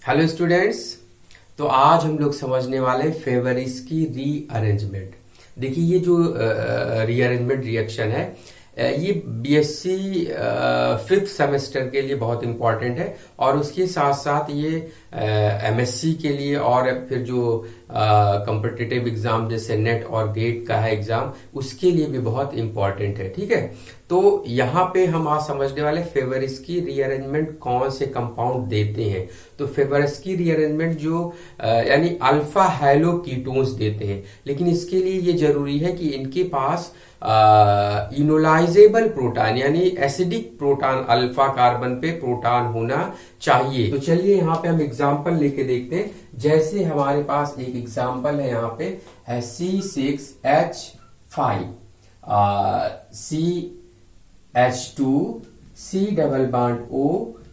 Hello students. तो आज हम लोग समझने वाले फेवरिस की रीअरेंजमेंट। देखिए ये जो रीअरेंजमेंट रिएक्शन है ये बीएससी फिफ्थ सेमेस्टर के लिए बहुत इंपॉर्टेंट है और उसके साथ साथ ये एमएससी के लिए और फिर जो कॉम्पिटिटिव एग्जाम जैसे नेट और गेट का है एग्जाम उसके लिए भी बहुत इंपॉर्टेंट है। ठीक है, तो यहाँ पे हम आज समझने वाले फेवरिस की रीअरेंजमेंट कौन से कंपाउंड देते हैं। तो फेवरिस की रीअरेंजमेंट जो यानी अल्फा हैलो कीटोन्स देते हैं, लेकिन इसके लिए ये जरूरी है कि इनके पास इनोलाइजेबल प्रोटॉन यानी एसिडिक प्रोटॉन अल्फा कार्बन पे प्रोटॉन होना चाहिए। तो चलिए यहाँ पे हम एग्जांपल लेके देखते हैं। जैसे हमारे पास एक एग्जांपल है यहाँ पे है C6H5 CH2 C double bond O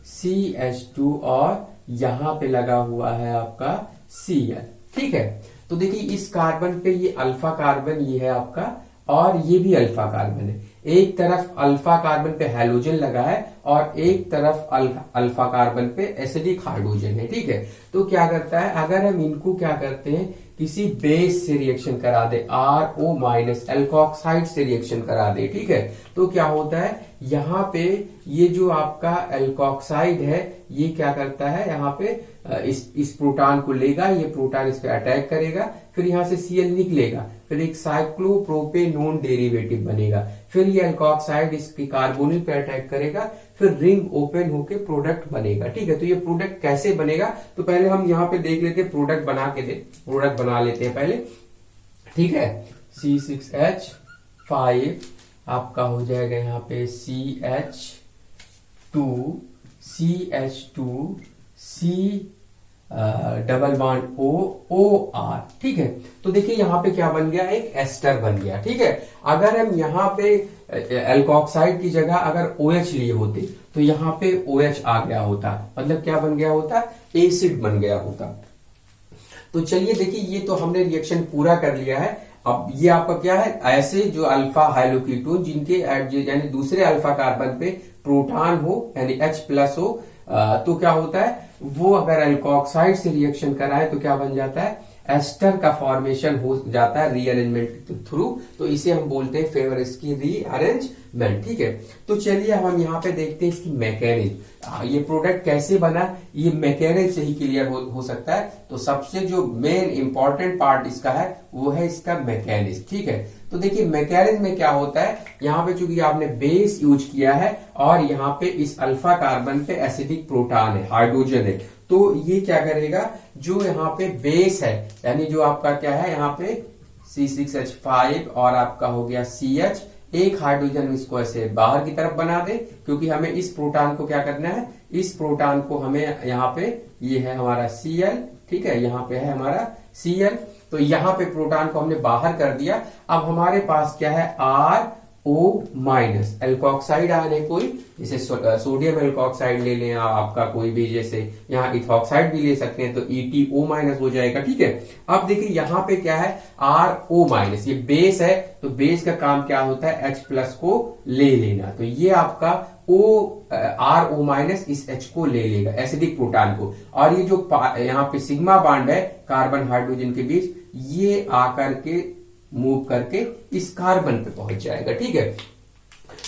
CH2 और यहाँ पे लगा हुआ है आपका Cl। ठीक है, तो देखिए इस कार्बन पे ये अल्फा कार्बन ये है आपका और ये भी अल्फा कार्बन है। एक तरफ अल्फा कार्बन पे हैलोजन लगा है और एक तरफ अल्फा कार्बन पे एसिडिक हाइड्रोजन है। ठीक है, तो क्या करता है, अगर हम इनको क्या करते हैं किसी बेस से रिएक्शन करा दे, RO माइनस एल्कोक्साइड से रिएक्शन करा दे, ठीक है, तो क्या होता है यहाँ पे ये जो आपका एल्कोक्साइड है ये क्या करता है यहाँ पे इस प्रोटॉन को लेगा, ये प्रोटॉन इस पे अटैक करेगा, फिर यहाँ से Cl निकलेगा, फिर एक साइक्लोप्रोपेनोन डेरिवेटिव बनेगा, फिर ये एल्कोक्साइड इसकी कार्बोनिल पे अटैक करेगा, फिर रिंग ओपन होके प्रोडक्ट बनेगा। ठीक है, तो ये प्रोडक्ट कैसे बनेगा, तो पहले हम यहाँ पे देख लेते हैं, प्रोडक्ट बना लेते हैं पहले। ठीक है, C6H5 आपका हो जाएगा यहाँ पे CH2 C double bond OR। ठीक है, तो देखिए यहाँ पे क्या बन गया, एक एस्टर बन गया। ठीक है, अगर हम यहाँ पे एल्कोक्साइड की जगह अगर OH लिए होते तो यहाँ पे OH आ गया होता, मतलब क्या बन गया होता, एसिड बन गया होता। तो चलिए देखिए ये तो हमने रिएक्शन पूरा कर लिया है। अब ये आपका क्या है, ऐसे जो अल्फा हाइलोकीटोन जिनके यानी दूसरे अल्फा कार्बन पे प्रोटॉन हो यानी H+ हो, तो क्या होता है वो अगर एल्कोक्साइड से रिएक्शन कराए तो क्या बन जाता है, एस्टर का फॉर्मेशन हो जाता है रीअरेंजमेंट के थ्रू। तो इसे हम बोलते हैं फेवरिस की रीअरेंजमेंट। ठीक है, तो चलिए अब हम यहाँ पे देखते हैं इसकी मैकेनिज्म, ये प्रोडक्ट कैसे बना, ये मैकेनिज्म से ही क्लियर हो सकता है। तो सबसे जो मेन इंपॉर्टेंट पार्ट इसका है वो है इसका मैकेनिज्म। ठीक है, तो देखिए मैकेनिज्म में क्या होता है, यहाँ पे चूंकि आपने बेस यूज किया है और यहाँ पे इस अल्फा कार्बन पे एसिडिक प्रोटॉन है, हाइड्रोजन है, तो ये क्या करेगा, जो यहाँ पे बेस है यानी जो आपका क्या है यहाँ पे C6H5 और आपका हो गया CH, एक हाइड्रोजन इसको ऐसे बाहर की तरफ बना दे, क्योंकि हमें इस प्रोटॉन को क्या करना है, इस प्रोटॉन को हमें यहाँ पे ये है हमारा Cl, ठीक है, यहाँ पे है हमारा Cl, तो यहाँ पे प्रोटॉन को हमने बाहर कर दिया। अब हमारे पास क्या है, RO माइनस एल्कोक्साइड आयन है कोई, जैसे सोडियम एल्कोक्साइड ले लें आपका कोई भी, जैसे यहाँ इथॉक्साइड भी ले सकते हैं, तो EtO माइनस हो जाएगा। ठीक है, अब देखिए यहाँ पे क्या है, RO माइनस, ये बेस है, तो बेस का काम क्या होता है, H+ को ले लेना, तो ये आपका RO माइनस इस H को ले लेगा, एसिडिक प्रोटॉन को, और ये जो यहाँ पे सिग्मा बॉन्ड है कार्बन हाइड्रोजन के बीच, ये आकर के मूव करके इस कार्बन पे पहुंच जाएगा। ठीक है,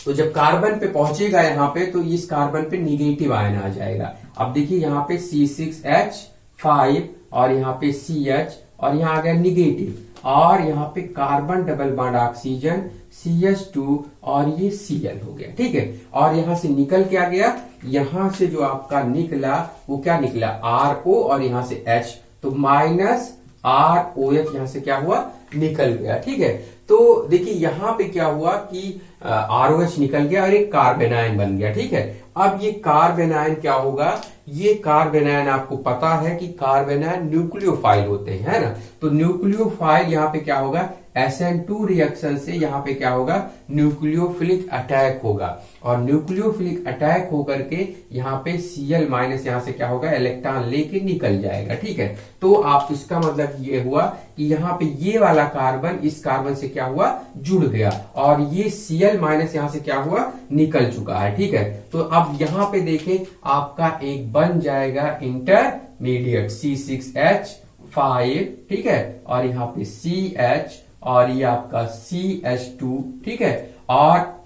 तो जब कार्बन पे पहुंचेगा यहाँ पे, तो इस कार्बन पे निगेटिव आयन आ जाएगा। अब देखिए यहाँ पे C6H5 और यहाँ पे CH और यहाँ आ गया निगेटिव, और यहाँ पे carbon double bond oxygen CH2 और ये Cl हो गया। ठीक है, और यहाँ से निकल क्या गया, यहाँ से जो आपका निकला वो क्या निकला, RO और यहाँ से H, तो माइनस ROH यहाँ से क्या हुआ, निकल गया। ठीक है, तो देखिए यहाँ पे क्या हुआ कि ROH निकल गया और एक कार्बन आयन बन गया। ठीक है, अब ये कार्बन आयन क्या होगा, ये कार्बन आयन आपको पता है कि कार्बन आयन न्यूक्लियोफाइल होते हैं, है ना, तो न्यूक्लियोफाइल यहाँ पे क्या होगा, SN2 रिएक्शन से यहाँ पे क्या होगा, न्यूक्लियोफिलिक अटैक होगा, और न्यूक्लियोफिलिक अटैक होकर के यहाँ पे Cl माइनस यहाँ से क्या होगा, इलेक्ट्रॉन लेके निकल जाएगा। ठीक है, तो आप इसका मतलब ये हुआ कि यहाँ पे ये वाला कार्बन इस कार्बन से क्या हुआ, जुड़ गया, और ये Cl माइनस यहाँ से क्या हुआ, निकल चुका है। ठीक है, तो अब यहाँ पे देखें आपका एक बन जाएगा इंटरमीडिएट C6H5, ठीक है, और यहाँ पे CH, और ये आपका CH2, ठीक है, और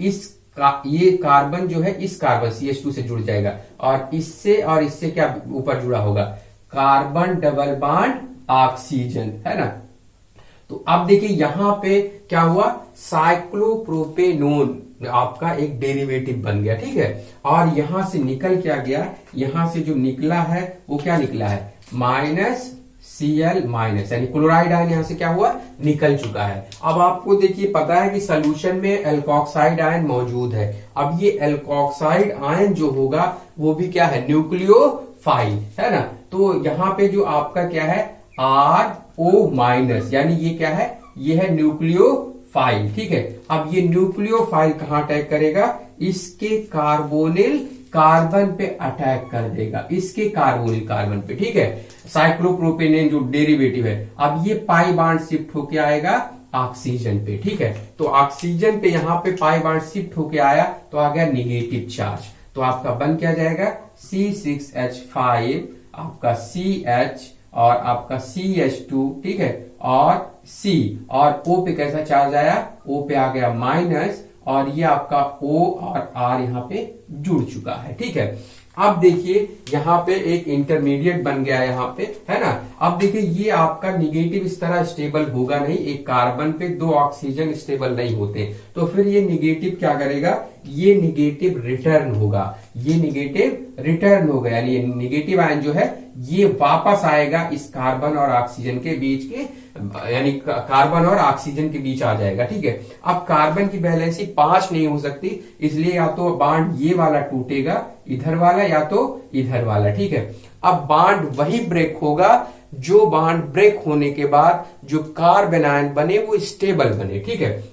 ये कार्बन जो है इस कार्बन CH2 से जुड़ जाएगा, और इससे क्या ऊपर जुड़ा होगा, कार्बन डबल बॉन्ड ऑक्सीजन, है ना। तो अब देखिए यहां पे क्या हुआ, साइक्लोप्रोपेनोन आपका एक डेरिवेटिव बन गया। ठीक है, और यहां से निकल क्या गया, यहां से जो निकला है वो क्या निकला है, माइनस Cl माइनस, यानी क्लोराइड आयन यहां से क्या हुआ, निकल चुका है। अब आपको देखिए पता है कि सोल्यूशन में एल्कोक्साइड आयन मौजूद है। अब ये एल्कोक्साइड आयन जो होगा वो भी क्या है, न्यूक्लियोफाइल, है ना। तो यहाँ पे जो आपका क्या है, RO माइनस, यानी ये क्या है, ये है न्यूक्लियोफाइल। ठीक है, अब ये न्यूक्लियोफाइल कहां अटैक करेगा, इसके कार्बोनिल कार्बन पे अटैक कर देगा, इसके कार्बोनिल कार्बन पे। ठीक है, साइक्लोप्रोपेनेन जो डेरिवेटिव है, अब ये पाई बांड शिफ्ट होके आएगा ऑक्सीजन पे। ठीक है, तो ऑक्सीजन पे यहां पे पाई बांड शिफ्ट होके आया तो आ गया निगेटिव चार्ज, तो आपका बन क्या जाएगा, C6H5, आपका CH, और आपका CH2, ठीक है, और C, और O पे कैसा चार्ज आया, O पे आ गया माइनस, और ये आपका O और R यहाँ पे जुड़ चुका है। ठीक है, अब देखिए यहाँ पे एक इंटरमीडिएट बन गया है यहाँ पे, है ना। अब देखिए ये आपका निगेटिव इस तरह स्टेबल होगा नहीं, एक कार्बन पे दो ऑक्सीजन स्टेबल नहीं होते, तो फिर ये निगेटिव क्या करेगा, ये निगेटिव रिटर्न होगा, ये निगेटिव रिटर्न होगा, यानी निगेटिव आयन जो है ये वापस आएगा इस कार्बन और ऑक्सीजन के बीच के, यानी कार्बन और ऑक्सीजन के बीच आ जाएगा। ठीक है, अब कार्बन की वैलेंसी 5 नहीं हो सकती, इसलिए या तो बांड ये वाला टूटेगा इधर वाला, या तो इधर वाला। ठीक है, अब बांड वही ब्रेक होगा जो बांड ब्रेक होने के बाद जो कार्बन आयन बने वो स्टेबल बने। ठीक है,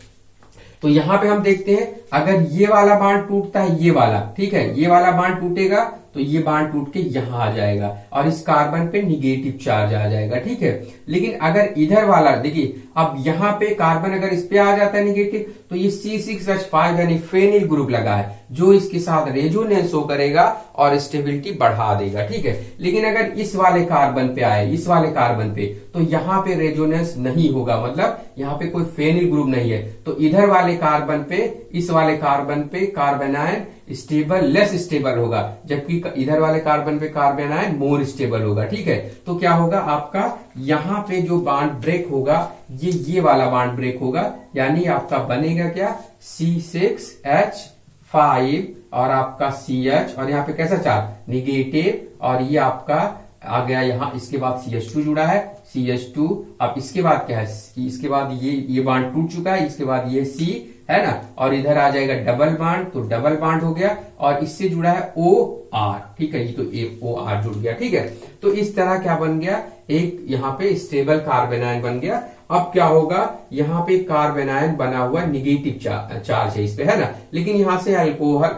तो यहां पे हम देखते हैं अगर ये वाला बांड टूटता है, ये वाला, ठीक है, ये वाला बांड टूटेगा तो ये बांड टूट के यहां आ जाएगा और इस कार्बन पे निगेटिव चार्ज आ जाएगा। ठीक है, लेकिन अगर इधर वाला देखिए, अब यहां पे कार्बन अगर इस पे आ जाता है निगेटिव तो ये C6H5 यानी फेनिल ग्रुप लगा है जो इसके साथ रेजोनेंस शो करेगा और स्टेबिलिटी बढ़ा देगा। ठीक है, लेकिन अगर इस वाले कार्बन पे आए, इस वाले कार्बन पे, तो यहां पे रेजोनेंस नहीं होगा, मतलब यहां पे कोई फेनिल ग्रुप नहीं है, तो इधर वाले कार्बन पे, इस वाले कार्बन पे carbon ion stable, less stable होगा, जबकि इधर वाले कार्बन पे कार्बन आयन मोर स्टेबल होगा। ठीक है, तो क्या होगा आपका यहां पे जो बांड ब्रेक होगा ये वाला बांड ब्रेक होगा, यानी आपका बनेगा क्या, C6H5 और आपका CH, और यहाँ पे कैसा चार्ज निगेटिव, और ये आपका आ गया यहाँ, इसके बाद CH2 जुड़ा है, CH2, अब इसके बाद क्या है, इसके बाद ये बांड टूट चुका है, इसके बाद ये C है ना, और इधर आ जाएगा डबल बांड, तो डबल बांड हो गया, और इससे जुड़ा है OR। ठीक है, ये तो OR जुड़ गया। ठीक है, तो इस तरह क्या बन गया, एक यहाँ पे स्टेबल कार्बन आयन बन गया। अब क्या होगा, यहाँ पे कार्बन आयन बना हुआ निगेटिव चार्ज है इस पे, है ना, लेकिन यहाँ से अल्कोहल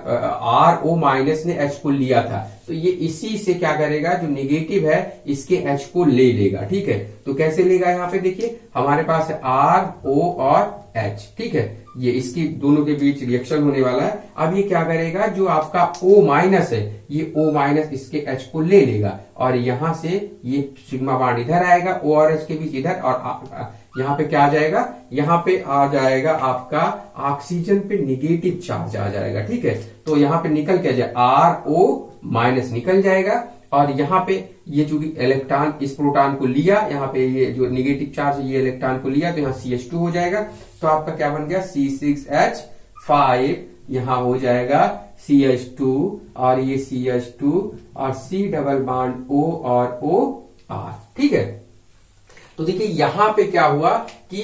RO माइनस ने H को लिया था, तो ये इसी से क्या करेगा, जो निगेटिव है इसके H को ले लेगा। ठीक है, तो कैसे लेगा, यहाँ पे देखिए हमारे पास है RO और H। ठीक है, ये इसकी दोनों के बीच रिएक्शन होने वाला है। अब ये क्या करेगा, जो आपका O माइनस है, ये O माइनस इसके H को ले लेगा, और यहां से ये सिग्मा बांड इधर आएगा, O और H के बीच इधर, और यहाँ पे क्या आ जाएगा, यहाँ पे आ जाएगा आपका ऑक्सीजन पे निगेटिव चार्ज आ जाएगा। ठीक है, तो यहाँ पे निकल क्या जाए, RO माइनस निकल जाएगा, और यहाँ पे ये चूंकि इलेक्ट्रॉन इस प्रोटॉन को लिया, यहाँ पे ये जो निगेटिव चार्ज है ये इलेक्ट्रॉन को लिया, तो यहाँ CH2 हो जाएगा, तो आपका क्या बन गया, C6H5, यहाँ हो जाएगा CH2, और ये CH2 और C डबल बॉन्ड O और OR। ठीक है, तो देखिए यहां पे क्या हुआ कि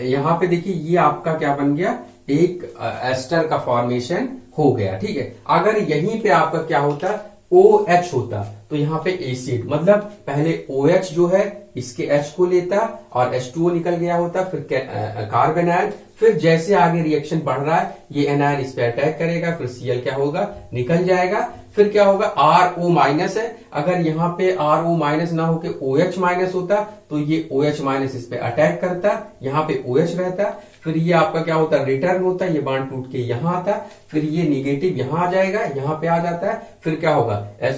यहां पे देखिए ये आपका क्या बन गया, एक एस्टर का फॉर्मेशन हो गया। ठीक है, अगर यहीं पे आपका क्या होता OH होता तो यहाँ पे एसिड, मतलब पहले OH जो है इसके H को लेता और H2O निकल गया होता, फिर कार्बन आयन, फिर जैसे आगे रिएक्शन बढ़ रहा है ये एनायन इस पे अटैक करेगा, फिर Cl क्या होगा, निकल जाएगा। फिर क्या होगा, RO माइनस है, अगर यहाँ पे RO माइनस ना होके OH माइनस होता तो ये OH माइनस इस पे अटैक करता, यहाँ पे OH रहता, फिर ये आपका क्या होता, रिटर्न होता, ये बांड टूट के यहाँ आता, फिर ये निगेटिव यहाँ आ जाएगा, यहाँ पे आ जाता है, फिर क्या होगा,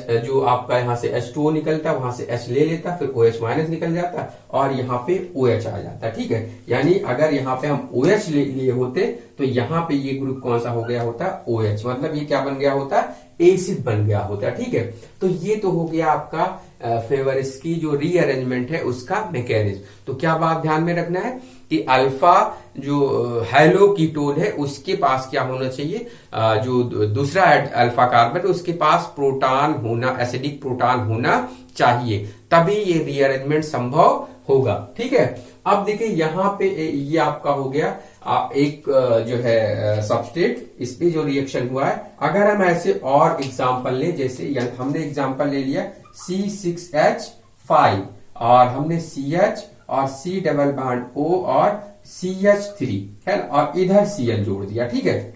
जो आपका यहाँ से H2O निकलता है वहां से H ले लेता, फिर OH माइनस निकल जाता और यहाँ पे OH आ जाता। ठीक है, यानी अगर यहाँ पे हम OH ले लिए होते तो यहाँ पे ये ग्रुप कौन सा हो गया होता, OH, मतलब ये क्या बन गया होता, एसिड बन गया होता। ठीक है, तो ये तो हो गया आपका फेवरिस की जो रीअरेंजमेंट है उसका मैकेनिज्म। तो क्या बात ध्यान में रखना है कि अल्फा जो हैलो कीटोन है उसके पास क्या होना चाहिए, जो दूसरा अल्फा कार्बन है उसके पास प्रोटॉन होना, एसिडिक प्रोटॉन होना चाहिए, तभी ये रीअरेंजमेंट संभव होगा। ठीक है, अब देखिए यहाँ पे ये आपका हो गया एक जो है सबस्ट्रेट, इस पे जो रिएक्शन हुआ है। अगर हम ऐसे और एग्जांपल ले, जैसे हमने एग्जांपल ले लिया C6H5 और हमने CH और C डबल बॉन्ड O और CH3 है ना, और इधर Cl जोड़ दिया। ठीक है,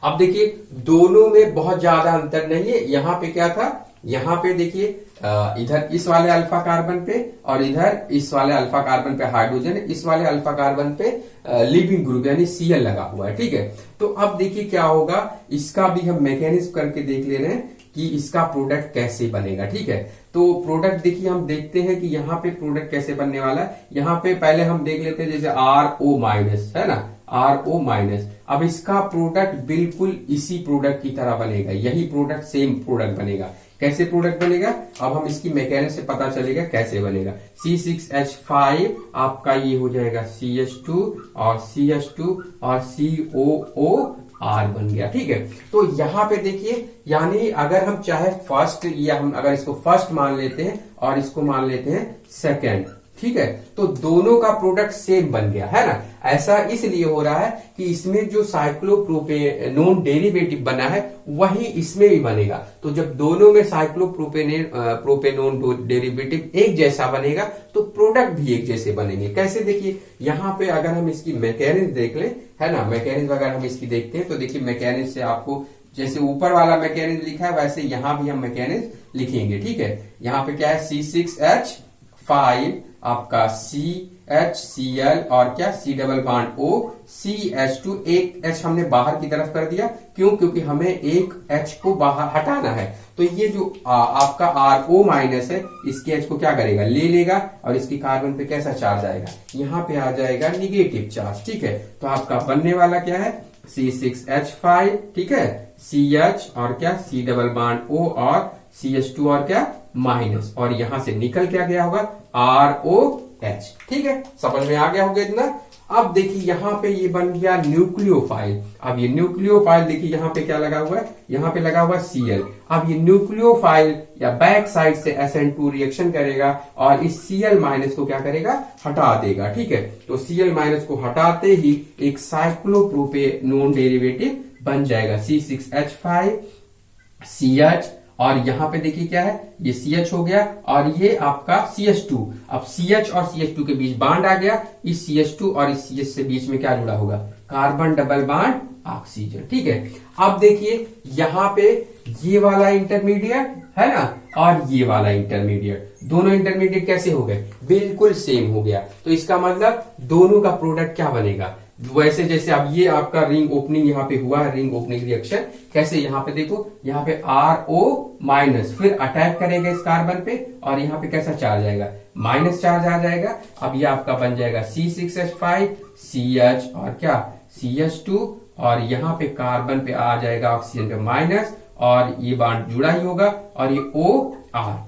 अब देखिए दोनों में बहुत ज्यादा अंतर नहीं है। यहाँ पे क्या था, यहाँ पे देखिए इधर इस वाले अल्फा कार्बन पे और इधर इस वाले अल्फा कार्बन पे हाइड्रोजन है, इस वाले अल्फा कार्बन पे लिविंग ग्रुप यानी Cl लगा हुआ है। ठीक है, तो अब देखिए क्या होगा, इसका भी हम मैकेनिज्म करके देख ले रहे हैं कि इसका प्रोडक्ट कैसे बनेगा। ठीक है, तो प्रोडक्ट देखिए हम देखते हैं कि यहाँ पे प्रोडक्ट कैसे बनने वाला है। यहाँ पे पहले हम देख लेते हैं जैसे RO माइनस है ना, RO माइनस। अब इसका प्रोडक्ट बिल्कुल इसी प्रोडक्ट की तरह बनेगा, यही प्रोडक्ट सेम प्रोडक्ट बनेगा। कैसे प्रोडक्ट बनेगा, अब हम इसकी मैकेनिज्म से पता चलेगा कैसे बनेगा। C6H5 आपका ये हो जाएगा CH2 और CH2 और COOR बन गया। ठीक है, तो यहाँ पे देखिए, यानी अगर हम चाहे फर्स्ट या हम अगर इसको फर्स्ट मान लेते हैं और इसको मान लेते हैं सेकेंड, ठीक है, तो दोनों का प्रोडक्ट सेम बन गया है ना। ऐसा इसलिए हो रहा है कि इसमें जो साइक्लोप्रोपेनोन डेरिवेटिव बना है वही इसमें भी बनेगा। तो जब दोनों में साइक्लोप्रोपेनोन डेरिवेटिव एक जैसा बनेगा तो प्रोडक्ट भी एक जैसे बनेंगे। कैसे, देखिए यहाँ पे अगर हम इसकी मैकेनिज्म देख लें है ना, मैकेनिज्म अगर हम इसकी देखते हैं तो देखिए मैकेनिज्म से आपको जैसे ऊपर वाला मैकेनिज्म लिखा है वैसे यहां भी हम मैकेनिज्म लिखेंगे। ठीक है, यहाँ पे क्या है C6H5 आपका CHCl और क्या C double bond O CH2, एक H हमने बाहर की तरफ कर दिया, क्यों, क्योंकि हमें एक H को बाहर हटाना है। तो ये जो आपका RO माइनस है इसके H को क्या करेगा, ले लेगा और इसकी कार्बन पे कैसा चार्ज आएगा, यहाँ पे आ जाएगा निगेटिव चार्ज। ठीक है, तो आपका बनने वाला क्या है C6H5, ठीक है, CH और क्या C डबल बॉन्ड O और CH2 और क्या माइनस, और यहां से निकल क्या गया होगा ROH। ठीक है, समझ में आ गया होगा इतना। अब देखिए यहाँ पे ये बन गया न्यूक्लियोफाइल। अब ये न्यूक्लियोफाइल देखिए यहाँ पे क्या लगा हुआ है, यहाँ पे लगा हुआ Cl। अब ये न्यूक्लियोफाइल या बैक साइड से SN2 रिएक्शन करेगा और इस Cl माइनस को क्या करेगा, हटा देगा। ठीक है, तो Cl माइनस को हटाते ही एक साइक्लोप्रोपेनोन डेरिवेटिव बन जाएगा C6H5 CH, और यहां पे देखिए क्या है, ये CH हो गया और ये आपका CH2। अब CH और CH2 के बीच बांड आ गया, इस CH2 और इस CH से बीच में क्या जुड़ा होगा, कार्बन डबल बॉन्ड ऑक्सीजन। ठीक है, अब देखिए यहां पे ये वाला इंटरमीडिएट है ना और ये वाला इंटरमीडिएट, दोनों इंटरमीडिएट कैसे हो गए, बिल्कुल सेम हो गया। तो इसका मतलब दोनों का प्रोडक्ट क्या बनेगा, वैसे जैसे अब ये आपका रिंग ओपनिंग यहाँ पे हुआ है, रिंग ओपनिंग रिएक्शन कैसे, यहाँ पे देखो, यहाँ पे RO माइनस फिर अटैक करेगा इस कार्बन पे और यहाँ पे कैसा चार्ज आएगा, माइनस चार्ज आ जाएगा। अब ये आपका बन जाएगा C6H5 CH और क्या CH2 और यहाँ पे कार्बन पे आ जाएगा ऑक्सीजन पे माइनस और ये बॉन्ड जुड़ा ही होगा और ये OR।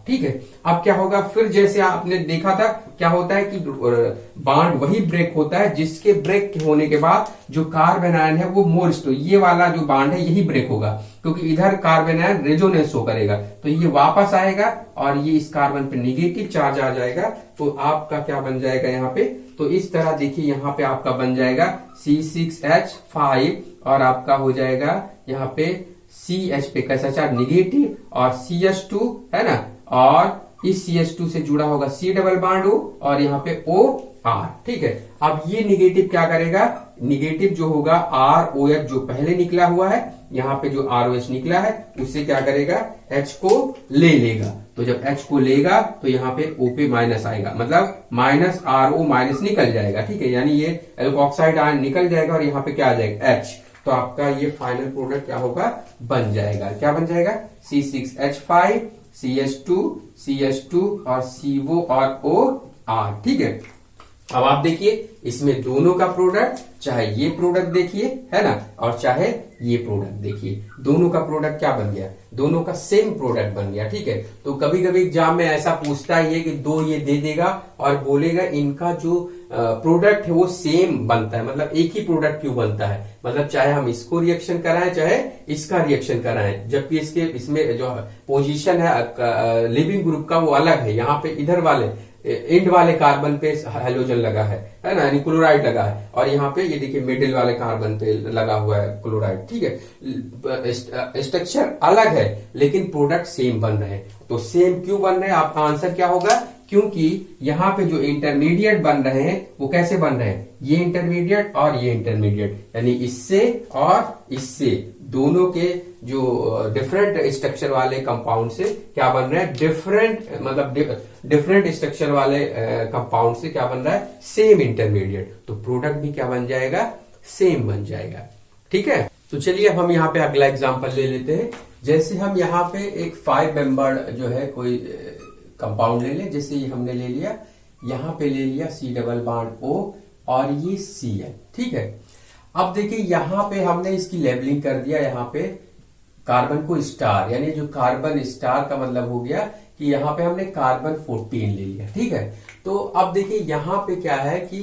ठीक है, अब क्या होगा, फिर जैसे आपने देखा था क्या होता है कि बॉन्ड वही ब्रेक होता है जिसके ब्रेक होने के बाद जो कार्बन आयन है वो मोर स्टो, ये वाला जो बॉन्ड है यही ब्रेक होगा क्योंकि इधर कार्बन आयन रेजोनेंस शो करेगा, तो ये वापस आएगा और ये इस कार्बन पे निगेटिव चार्ज आ जाएगा। तो आपका क्या बन जाएगा यहाँ पे, तो इस तरह देखिए यहाँ पे आपका बन जाएगा C6H5 और आपका हो जाएगा यहाँ पे CH पे कैसा चार्ज निगेटिव, और CH2 है ना, और इस CH2 से जुड़ा होगा C डबल बॉन्ड O और यहाँ पे OR, ठीक है। अब ये निगेटिव क्या करेगा, निगेटिव जो होगा ROH जो पहले निकला हुआ है, यहाँ पे जो ROH निकला है उससे क्या करेगा, H को ले लेगा। तो जब H को लेगा तो यहाँ पे O पे माइनस आएगा, मतलब माइनस RO माइनस निकल जाएगा, ठीक है। यानी ये एल्कोक्साइड आयन निकल जाएगा और यहाँ पे क्या आ जाएगा, H। तो आपका ये फाइनल प्रोडक्ट क्या होगा, बन जाएगा। क्या बन जाएगा, C6H5 CH2 CH2 और CO और OR, ठीक है। अब आप देखिए इसमें दोनों का प्रोडक्ट, चाहे ये प्रोडक्ट देखिए है ना, और चाहे ये प्रोडक्ट देखिए, दोनों का प्रोडक्ट क्या बन गया, दोनों का सेम प्रोडक्ट बन गया, ठीक है। तो कभी कभी एग्जाम में ऐसा पूछता ही है कि दो ये दे देगा और बोलेगा इनका जो प्रोडक्ट है वो सेम बनता है, मतलब एक ही प्रोडक्ट क्यों बनता है, मतलब चाहे हम इसको रिएक्शन कराएं चाहे इसका रिएक्शन कराएं, जबकि इसके इसमें जो पोजीशन है लिविंग ग्रुप का वो अलग है। यहाँ पे इधर वाले एंड वाले कार्बन पे हेलोजन लगा है ना, यानी क्लोराइड लगा है, और यहाँ पे ये देखिए मिडिल वाले कार्बन पे लगा हुआ है क्लोराइड, ठीक है। स्ट्रक्चर अलग है लेकिन प्रोडक्ट सेम बन रहे हैं। तो सेम क्यों बन रहे हैं, आपका आंसर क्या होगा, क्योंकि यहाँ पे जो इंटरमीडिएट बन रहे हैं वो कैसे बन रहे हैं, ये इंटरमीडिएट और ये इंटरमीडिएट, यानी इससे और इससे दोनों के जो डिफरेंट स्ट्रक्चर वाले कंपाउंड से क्या बन रहे हैं, डिफरेंट, मतलब डिफरेंट स्ट्रक्चर वाले कंपाउंड से क्या बन रहा है, सेम इंटरमीडिएट। तो प्रोडक्ट भी क्या बन जाएगा, सेम बन जाएगा, ठीक है। तो चलिए अब हम यहाँ पे अगला एग्जांपल ले लेते हैं। जैसे हम यहाँ पे एक 5 मेंबर्ड जो है कोई कंपाउंड ले लें, जैसे ये हमने ले लिया, यहाँ पे ले लिया C डबल बॉन्ड O और ये Cl, ठीक है। अब देखिए यहाँ पे हमने इसकी लेबलिंग कर दिया, यहाँ पे कार्बन को स्टार, यानी जो कार्बन स्टार का मतलब हो गया कि यहाँ पे हमने कार्बन 14 ले लिया, ठीक है। तो अब देखिए यहाँ पे क्या है कि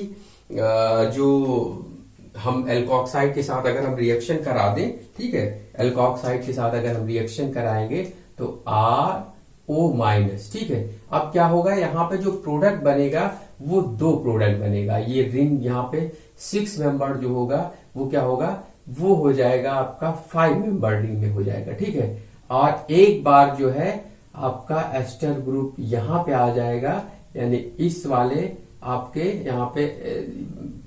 जो हम एल्कोक्साइड के साथ अगर हम रिएक्शन करा दें, ठीक है, एल्कोक्साइड के साथ अगर हम रिएक्शन कराएंगे तो RO माइनस, ठीक है। अब क्या होगा, यहाँ पे जो प्रोडक्ट बनेगा वो दो प्रोडक्ट बनेगा। ये रिंग यहाँ पे 6 मेंबर जो होगा वो क्या होगा, वो हो जाएगा आपका 5 मेंबर रिंग में हो जाएगा, ठीक है। और एक बार जो है आपका एस्टर ग्रुप यहाँ पे आ जाएगा, यानी इस वाले आपके यहाँ पे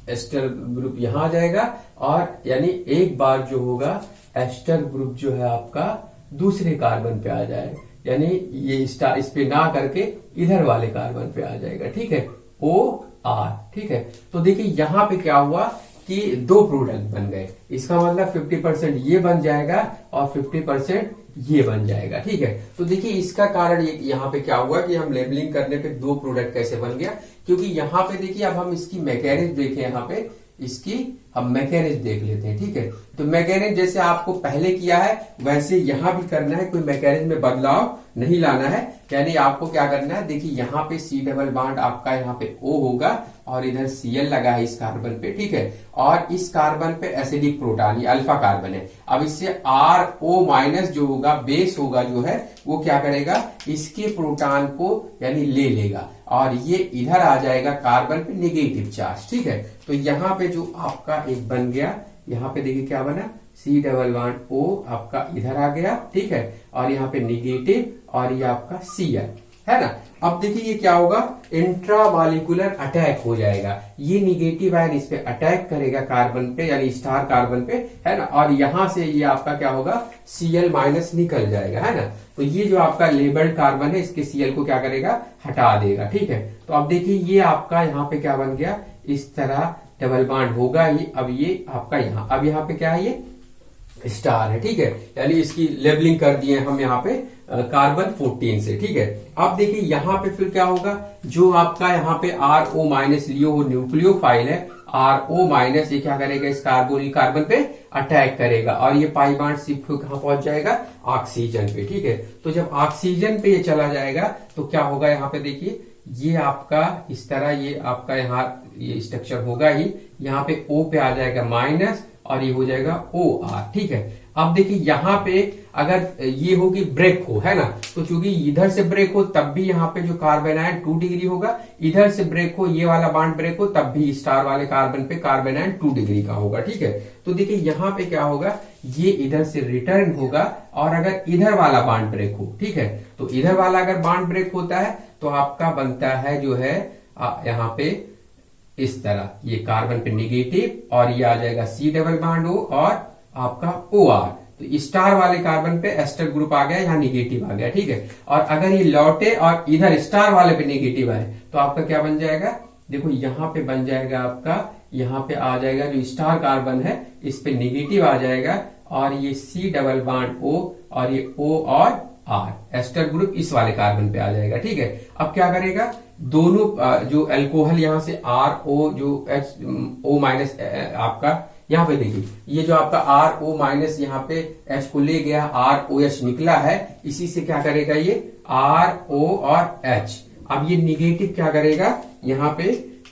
एस्टर ग्रुप यहाँ आ जाएगा, और यानी एक बार जो होगा एस्टर ग्रुप जो है आपका दूसरे कार्बन पे आ जाएगा, यानी ये स्टार इस पे ना करके इधर वाले कार्बन पे आ जाएगा, ठीक है, OR, ठीक है। तो देखिए यहाँ पे क्या हुआ कि दो प्रोडक्ट बन गए, इसका मतलब 50% ये बन जाएगा और 50% ये बन जाएगा, ठीक है। तो देखिए इसका कारण ये यहाँ पे क्या हुआ कि हम लेबलिंग करने पे दो प्रोडक्ट कैसे बन गया, क्योंकि यहाँ पे देखिए अब हम इसकी मैकेनिज्म देखें, यहाँ पे इसकी हम मैकेनिज्म देख लेते हैं, ठीक है। तो मैकेनिज्म जैसे आपको पहले किया है वैसे यहाँ भी करना है, कोई मैकेनिज्म में बदलाव नहीं लाना है। यानी आपको क्या करना है, देखिए यहाँ पे C डबल बॉन्ड आपका यहाँ पे O होगा और इधर Cl लगा है इस कार्बन पे, ठीक है, और इस कार्बन पे एसिडिक प्रोटॉन, ये अल्फा कार्बन है। अब इससे RO माइनस जो होगा, बेस होगा जो है, वो क्या करेगा, इसके प्रोटॉन को यानी ले लेगा और ये इधर आ जाएगा कार्बन पे नेगेटिव चार्ज, ठीक है। तो यहाँ पे जो आपका एक बन गया, यहाँ पे देखिए क्या बना, C डबल बॉन्ड O आपका इधर आ गया, ठीक है, और यहाँ पे नेगेटिव और ये आपका Cl है ना। अब देखिए ये क्या होगा, इंट्रामॉलिक्यूलर अटैक हो जाएगा, ये निगेटिव आयन इस पे अटैक करेगा कार्बन पे, यानी स्टार कार्बन पे, है ना, और यहां से ये आपका क्या होगा, Cl माइनस निकल जाएगा, है ना। तो ये जो आपका लेबल्ड कार्बन है इसके Cl को क्या करेगा, हटा देगा, ठीक है। तो अब देखिए ये आपका यहाँ पे क्या बन गया, इस तरह डबल बॉन्ड होगा ही। अब ये आपका यहाँ, अब यहाँ पे क्या है, ये स्टार है, ठीक है, यानी इसकी लेबलिंग कर दिए हम यहाँ पे कार्बन 14 से, ठीक है। अब देखिए यहाँ पे फिर क्या होगा, जो आपका यहाँ पे RO माइनस लियो वो न्यूक्लियोफाइल है, RO माइनस ये क्या करेगा, इस कार्बोनिल कार्बन पे अटैक करेगा और ये पाई बॉन्ड शिफ्ट कहाँ पहुंच जाएगा, ऑक्सीजन पे, ठीक है। तो जब ऑक्सीजन पे ये चला जाएगा तो क्या होगा, यहाँ पे देखिए ये आपका इस तरह ये आपका यहाँ ये स्ट्रक्चर होगा ही, यहाँ पे O पे आ जाएगा माइनस और ये हो जाएगा OR, ठीक है। अब देखिए यहाँ पे अगर ये हो कि ब्रेक हो, है ना, तो चूंकि इधर से ब्रेक हो तब भी यहाँ पे जो कार्बन आयन 2 डिग्री होगा, इधर से ब्रेक हो, ये वाला बॉन्ड ब्रेक हो, तब भी स्टार वाले कार्बन पे कार्बन आयन 2 डिग्री का होगा। ठीक है, तो देखिए यहाँ पे क्या होगा, ये इधर से रिटर्न होगा, और अगर इधर वाला बॉन्ड ब्रेक हो, ठीक है, तो इधर वाला अगर बॉन्ड ब्रेक होता है तो आपका बनता है जो है यहाँ पे इस तरह, ये कार्बन पे निगेटिव, और ये आ जाएगा C डबल बॉन्ड O और आपका OR। तो स्टार वाले कार्बन पे एस्टर ग्रुप आ गया, यहाँ निगेटिव आ गया। ठीक है, और अगर ये लौटे और इधर स्टार वाले पे निगेटिव आए तो आपका क्या बन जाएगा, देखो यहाँ पे बन जाएगा आपका, यहाँ पे आ जाएगा जो स्टार कार्बन है इस पे निगेटिव आ जाएगा, और ये C डबल बॉन्ड O और ये O और R एस्टर ग्रुप इस वाले कार्बन पे आ जाएगा। ठीक है, अब क्या करेगा, दोनों जो अल्कोहल यहाँ से RO जो O माइनस आपका यहाँ पे देखिए, ये जो आपका RO माइनस यहाँ पे H को ले गया, ROH निकला है, इसी से क्या करेगा ये RO और H। अब ये निगेटिव क्या करेगा, यहाँ पे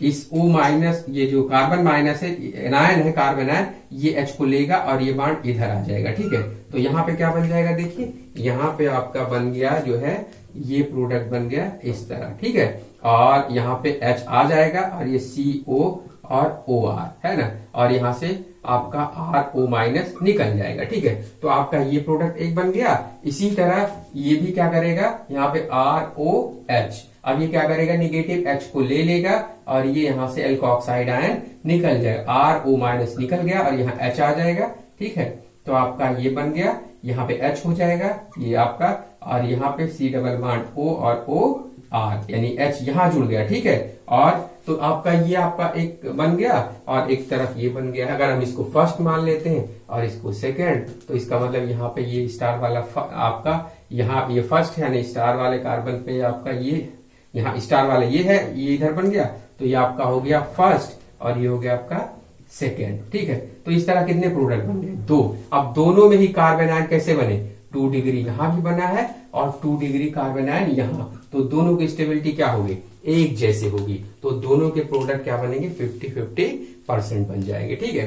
इस O माइनस, ये जो कार्बन माइनस है, एनायन है कार्बन आयन, ये H को लेगा और ये बॉन्ड इधर आ जाएगा। ठीक है, तो यहाँ पे क्या बन जाएगा, देखिए यहाँ पे आपका बन गया जो है ये प्रोडक्ट बन गया इस तरह। ठीक है, और यहाँ पे H आ जाएगा और ये CO और OR है ना, और यहाँ से आपका RO माइनस निकल जाएगा। ठीक है, तो आपका ये प्रोडक्ट एक बन गया। इसी तरह ये भी क्या करेगा, यहाँ पे ROH, अब ये क्या करेगा, निगेटिव H को ले लेगा और ये यहाँ से एल्कोक्साइड आयन निकल जाएगा, RO माइनस निकल गया और यहाँ H आ जाएगा। ठीक है, तो आपका ये बन गया, यहाँ पे H हो जाएगा ये आपका, और यहाँ पे C डबल बॉन्ड O और OR यानी H यहाँ जुड़ गया। ठीक है, और तो आपका ये आपका एक बन गया और एक तरफ ये बन गया। अगर हम इसको फर्स्ट मान लेते हैं और इसको सेकंड, तो इसका मतलब यहाँ पे ये स्टार वाला आपका, यहाँ ये फर्स्ट है यानी स्टार वाले कार्बन पे आपका ये, यहाँ स्टार वाला ये है, ये इधर बन गया, तो ये आपका हो गया फर्स्ट और ये हो गया आपका सेकेंड। ठीक है, तो इस तरह कितने प्रोडक्ट बन गए, 2। अब दोनों में ही कार्बन आयन कैसे बने, 2 डिग्री यहाँ भी बना है और 2 डिग्री कार्बन आयन यहाँ, तो दोनों की स्टेबिलिटी क्या होगी, एक जैसे होगी, तो दोनों के प्रोडक्ट क्या बनेंगे, 50-50% बन जाएंगे। ठीक है,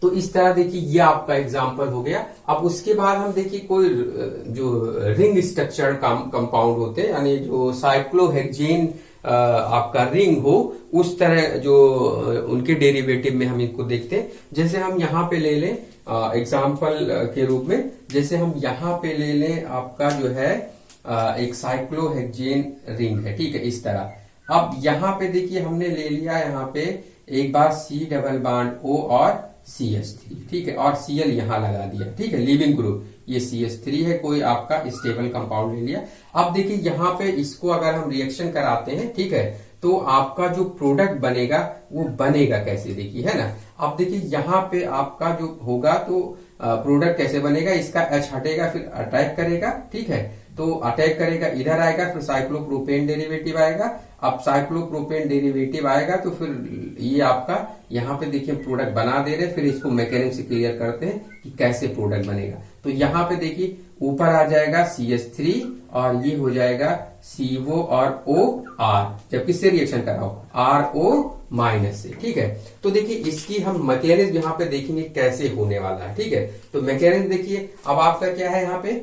तो इस तरह देखिए ये आपका एग्जाम्पल हो गया। अब उसके बाद हम देखिए कोई जो रिंग स्ट्रक्चर कंपाउंड होते हैं, यानी जो साइक्लोहेक्सेन आपका रिंग हो, उस तरह जो उनके डेरिवेटिव में हम इनको देखते हैं। जैसे हम यहाँ पे ले लें एग्जाम्पल के रूप में, जैसे हम यहाँ पे ले लें आपका जो है एक साइक्लोहेक्सेन रिंग है। ठीक है, इस तरह। अब यहाँ पे देखिए हमने ले लिया यहाँ पे एक बार C डबल बॉन्ड O और CH3। ठीक है, और Cl यहाँ लगा दिया। ठीक है, लिविंग ग्रुप ये CH3 है, कोई आपका स्टेबल कंपाउंड ले लिया। अब देखिए यहाँ पे इसको अगर हम रिएक्शन कराते हैं, ठीक है, तो आपका जो प्रोडक्ट बनेगा वो बनेगा कैसे, देखिए, है ना। अब देखिए यहाँ पे आपका जो होगा तो प्रोडक्ट कैसे बनेगा, इसका H हटेगा फिर अटैक करेगा। ठीक है, तो अटैक करेगा, इधर आएगा, फिर साइक्लोप्रोपेन डेरिवेटिव आएगा। अब साइक्लोप्रोपेन डेरिवेटिव आएगा तो फिर ये आपका यहाँ पे देखिए प्रोडक्ट बना दे रहे, फिर इसको मैकेनिज्म से क्लियर करते हैं कि कैसे प्रोडक्ट बनेगा। तो यहाँ पे देखिए ऊपर आ जाएगा CH3 और ये हो जाएगा CO और OR, जब किससे रिएक्शन कराओ, RO माइनस से। ठीक है, तो देखिए इसकी हम मैकेनिज्म यहाँ पे देखेंगे कैसे होने वाला है। ठीक है, तो मैकेनिज्म देखिए अब आपका क्या है यहाँ पे,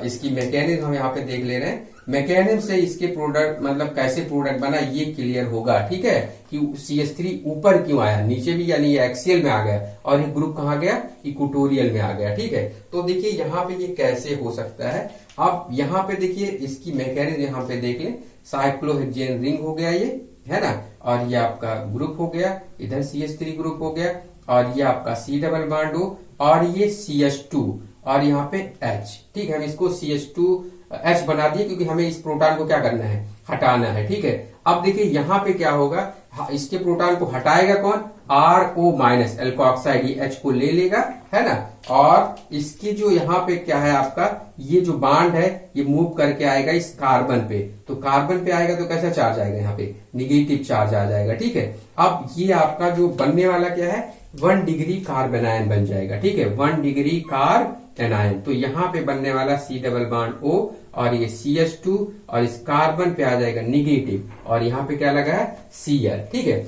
इसकी मैकेनिज्म हम यहाँ पे देख ले रहे हैं। मैकेनिज्म से इसके प्रोडक्ट मतलब कैसे प्रोडक्ट बना ये क्लियर होगा। ठीक है, कि CH3 ऊपर क्यों आया, नीचे भी यानी ये एक्सियल में आ गया और ये ग्रुप कहाँ गया, इक्वेटोरियल में आ गया। ठीक है, तो देखिए यहाँ पे ये कैसे हो सकता है। अब यहाँ पे देखिए इसकी मैकेनिज्म यहाँ पे देख लें, साइक्लोहेक्सेन रिंग हो गया ये, है ना, और ये आपका ग्रुप हो गया, इधर CH3 ग्रुप हो गया, और ये आपका C डबल बॉन्ड O और ये CH2 और यहाँ पे H। ठीक है, हम इसको CH2H बना दिए क्योंकि हमें इस प्रोटॉन को क्या करना है, हटाना है। ठीक है, अब देखिए यहाँ पे क्या होगा, इसके प्रोटॉन को हटाएगा कौन, RO माइनस एल्कोऑक्साइड, ये H को ले लेगा, है ना, और इसकी जो यहाँ पे क्या है आपका, ये जो बॉन्ड है ये मूव करके आएगा इस कार्बन पे, तो कार्बन पे आएगा तो कैसा चार्ज आएगा, यहाँ पे निगेटिव चार्ज आ जाएगा। ठीक है, अब ये आपका जो बनने वाला क्या है, 1 डिग्री कार्बन आयन बन जाएगा। ठीक है, 1 डिग्री कार्बन आयन, तो यहाँ पे बनने वाला C डबल बॉन्ड O और ये CH2 और इस कार्बन पे आ जाएगा निगेटिव और यहाँ पे क्या लगा है Cl। ठीक है,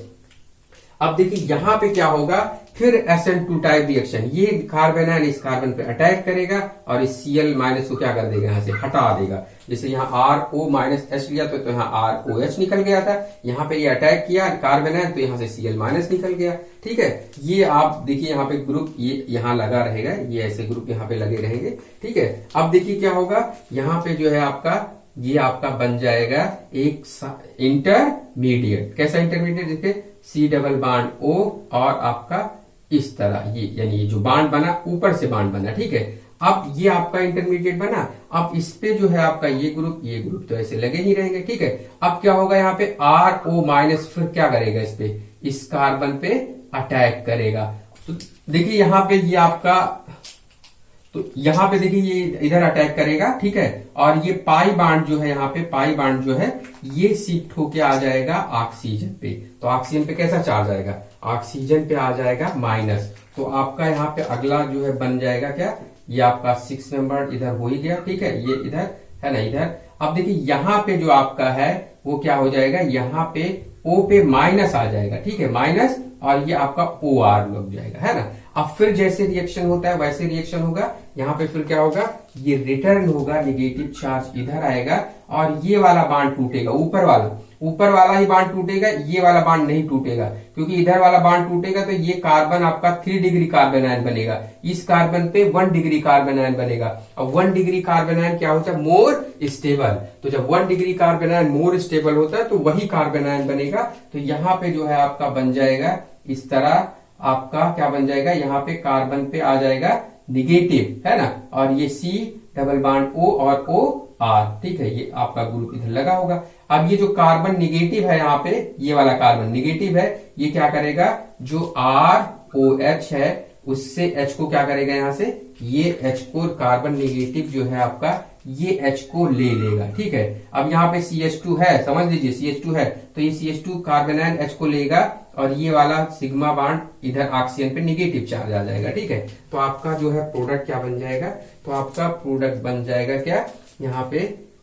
अब देखिए यहाँ पे क्या होगा, फिर SN2 टाइप रिएक्शन, ये कार्बन आयन इस कार्बन पे अटैक करेगा और इस Cl माइनस को क्या कर देगा, यहां से हटा देगा। जैसे यहाँ RO माइनस H लिया तो यहाँ ROH निकल गया था, यहाँ पे ये अटैक किया कार्बन आयन तो यहाँ से Cl माइनस निकल गया। ठीक है, ये आप देखिए यहाँ पे ग्रुप ये यहाँ लगा रहेगा, ये ऐसे ग्रुप यहाँ पे लगे रहेंगे। ठीक है, अब देखिए क्या होगा, यहाँ पे जो है आपका ये आपका बन जाएगा एक इंटरमीडिएट। कैसा इंटरमीडिएट, देखिए C डबल बाड O और आपका इस तरह ये, यानी ये जो बाड बना ऊपर से बाड बना। ठीक है, अब ये आपका इंटरमीडिएट बना, अब इस पे जो है आपका ये ग्रुप तो ऐसे लगे ही रहेंगे। ठीक है, अब क्या होगा, यहाँ पे RO माइनस फिर क्या करेगा, इस पे इस कार्बन पे अटैक करेगा। तो देखिए यहाँ पे ये आपका, तो यहाँ पे देखिए ये इधर अटैक करेगा। ठीक है, और ये पाई बाड जो है, यहाँ पे पाई बाड जो है ये शिफ्ट होके आ जाएगा ऑक्सीजन पे। तो ऑक्सीजन पे कैसा चार्ज आएगा, ऑक्सीजन पे आ जाएगा माइनस। तो आपका यहाँ पे अगला जो है बन जाएगा क्या, ये आपका 6 नंबर इधर हो ही गया। ठीक है, ये इधर है ना, इधर। अब देखिए यहाँ पे जो आपका है वो क्या हो जाएगा, यहाँ पे O पे माइनस आ जाएगा। ठीक है, माइनस, और ये आपका OR लग जाएगा, है ना। अब फिर जैसे रिएक्शन होता है वैसे रिएक्शन होगा, यहाँ पे फिर क्या होगा, ये रिटर्न होगा, निगेटिव चार्ज इधर आएगा और ये वाला बांड टूटेगा, ऊपर वाला ही बांड टूटेगा, ये वाला बांड नहीं टूटेगा, क्योंकि इधर वाला बांड टूटेगा तो ये कार्बन आपका 3 डिग्री कार्बन आयन बनेगा, इस कार्बन पे 1 डिग्री कार्बन आयन बनेगा। अब 1 डिग्री कार्बन आयन क्या होता है, मोर स्टेबल। तो जब 1 degree carbon ion more stable होता है तो वही कार्बन आयन बनेगा। तो यहाँ पे जो है आपका बन जाएगा इस तरह, आपका क्या बन जाएगा, यहाँ पे कार्बन पे आ जाएगा निगेटिव, है ना, और ये C डबल बाड O और OR। ठीक है, ये आपका ग्रुप इधर लगा होगा। अब ये जो कार्बन निगेटिव है, यहाँ पे ये वाला कार्बन निगेटिव है, ये क्या करेगा, जो ROH है उससे H को क्या करेगा, यहाँ से ये H को, कार्बन निगेटिव जो है आपका ये H को ले लेगा। ठीक है, अब यहाँ पे CH2 है, समझ लीजिए CH2 है, तो ये CH2 कार्बन आयन H को लेगा और ये वाला सिग्मा बांड इधर ऑक्सीजन पे निगेटिव चार्ज आ जाएगा। ठीक है, तो आपका जो है प्रोडक्ट क्या बन जाएगा, तो आपका प्रोडक्ट बन जाएगा क्या, यहाँ पे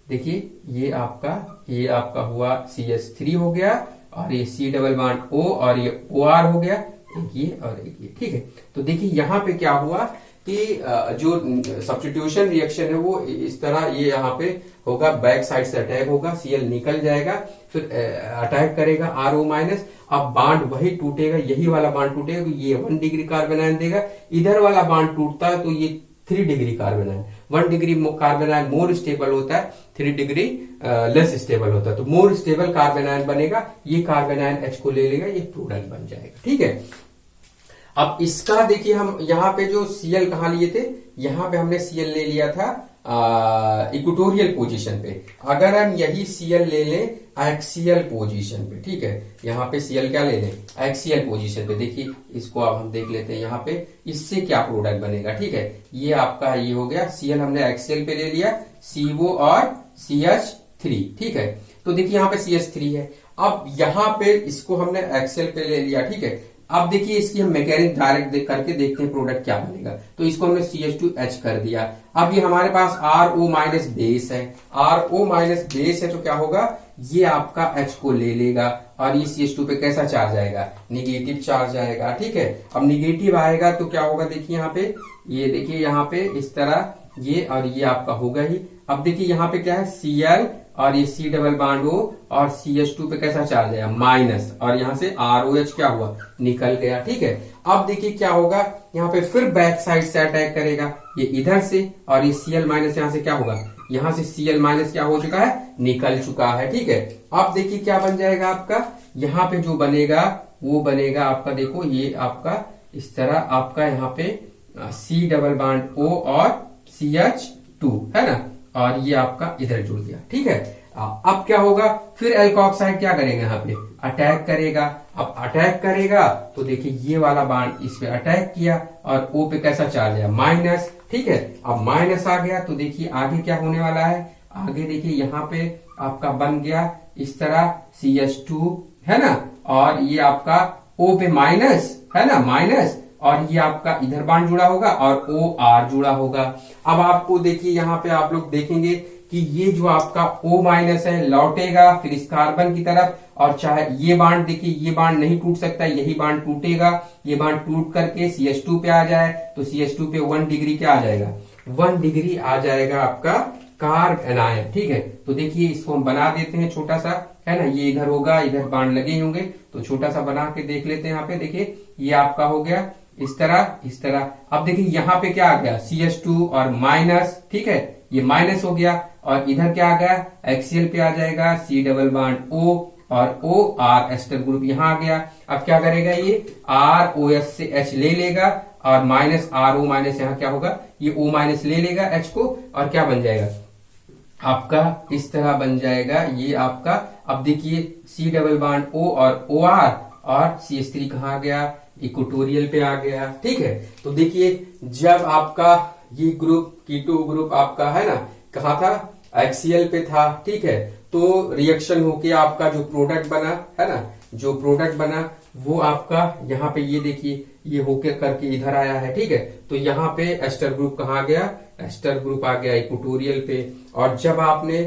देखिए ये आपका हुआ CH3 हो गया और ये C डबल बांड O और ये OR हो गया, एक ये और एक ये। ठीक है, तो देखिए यहाँ पे क्या हुआ कि जो सब्स्टिट्यूशन रिएक्शन है वो इस तरह ये यहाँ पे होगा, बैक साइड से अटैक होगा, Cl निकल जाएगा, फिर अटैक करेगा RO माइनस। अब बांड वही टूटेगा, यही वाला बांड टूटेगा तो ये 1 डिग्री कार्बन आयन देगा, इधर वाला बांड टूटता है तो ये 3 degree carbon ion, 1 degree carbon ion more stable होता है, 3 डिग्री लेस स्टेबल होता है, तो मोर स्टेबल कार्बन आयन बनेगा, ये कार्बन आयन H को ले लेगा, ये प्रोडक्ट बन जाएगा। ठीक है, अब इसका देखिए हम यहाँ पे जो Cl कहाँ लिए थे, यहाँ पे हमने Cl ले लिया था इक्वेटोरियल पोजीशन पे। अगर हम यही Cl ले लें एक्सियल पोजीशन पे, ठीक है, यहाँ पे Cl क्या ले लें, एक्सियल पोजीशन पे। देखिए इसको अब हम देख लेते हैं, यहाँ पे इससे क्या प्रोडक्ट बनेगा। ठीक है, ये आपका ये हो गया, Cl हमने एक्सियल पे ले लिया, CO और CH3। ठीक है, तो देखिए यहाँ पे CH3 है, अब यहाँ पे इसको हमने एक्सियल पे ले लिया। ठीक है, अब देखिए इसकी हम मैकेनिक डायरेक्ट करके देखते हैं प्रोडक्ट क्या बनेगा। तो इसको हमने CH2H कर दिया। अब ये हमारे पास RO माइनस बेस है, RO माइनस बेस है तो क्या होगा, ये आपका H को ले लेगा और ये CH2 पे कैसा चार्ज आएगा, निगेटिव चार्ज आएगा। ठीक है, अब निगेटिव आएगा तो क्या होगा, देखिए यहाँ पे, ये देखिए यहाँ पे इस तरह ये और ये आपका होगा ही। अब देखिए यहाँ पे क्या है, Cl और ये C डबल बांड O और CH2 पे कैसा चार्ज है, माइनस, और यहाँ से ROH क्या हुआ, निकल गया। ठीक है, अब देखिए क्या होगा, यहाँ पे फिर बैक साइड से अटैक करेगा, ये इधर से, और ये Cl माइनस यहाँ से क्या होगा, यहाँ से Cl माइनस क्या हो चुका है, निकल चुका है। ठीक है, अब देखिए क्या बन जाएगा आपका, यहाँ पे जो बनेगा वो बनेगा आपका, देखो ये आपका इस तरह आपका यहाँ पे C डबल बांड O और CH2 है ना, और ये आपका इधर जुड़ गया। ठीक है, अब क्या होगा, फिर एल्कोक्साइड क्या करेगा, यहाँ पे अटैक करेगा। अब अटैक करेगा तो देखिए ये वाला बांड इस पे अटैक किया और O पे कैसा चार्ज है, माइनस। ठीक है, अब माइनस आ गया तो देखिए आगे क्या होने वाला है, आगे देखिए यहाँ पे आपका बन गया इस तरह CH2 है ना, और ये आपका O पे माइनस है ना, माइनस, और ये आपका इधर बांड जुड़ा होगा और OR जुड़ा होगा। अब आपको देखिए यहाँ पे आप लोग देखेंगे कि ये जो आपका O माइनस है लौटेगा फिर इस कार्बन की तरफ, और चाहे ये बांड देखिए, ये बांड नहीं टूट सकता, यही बांड टूटेगा, ये बांड टूट करके CH2 पे आ जाए तो CH2 पे 1 डिग्री क्या आ जाएगा, 1 डिग्री आ जाएगा आपका कार्ब एनायन। ठीक है, तो देखिए इसको हम बना देते हैं छोटा सा, है ना, ये इधर होगा, इधर बांड लगे होंगे, तो छोटा सा बना के देख लेते हैं। यहाँ पे देखिए ये आपका हो गया इस तरह इस तरह। अब देखिए यहाँ पे क्या आ गया, CH2 और माइनस, ठीक है, ये माइनस हो गया, और इधर क्या आ गया, HCl पे आ जाएगा C डबल बॉन्ड O, और OR एस्टर ग्रुप यहाँ आ गया। अब क्या करेगा, ये ROS से H ले लेगा, और माइनस RO माइनस यहाँ क्या होगा, ये O माइनस ले लेगा H को, और क्या बन जाएगा आपका, इस तरह बन जाएगा ये आपका। अब देखिए C डबल बॉन्ड O और OR, और CH3 कहाँ आ गया, इक्वेटोरियल पे आ गया। ठीक है, तो देखिए जब आपका ये ग्रुप कीटो ग्रुप आपका है ना, कहाँ था, HCl पे था। ठीक है, तो रिएक्शन होके आपका जो प्रोडक्ट बना है ना, जो प्रोडक्ट बना वो आपका यहाँ पे ये देखिए ये होके करके इधर आया है। ठीक है, तो यहाँ पे एस्टर ग्रुप कहाँ गया, एस्टर ग्रुप आ गया इक्वेटोरियल पे, और जब आपने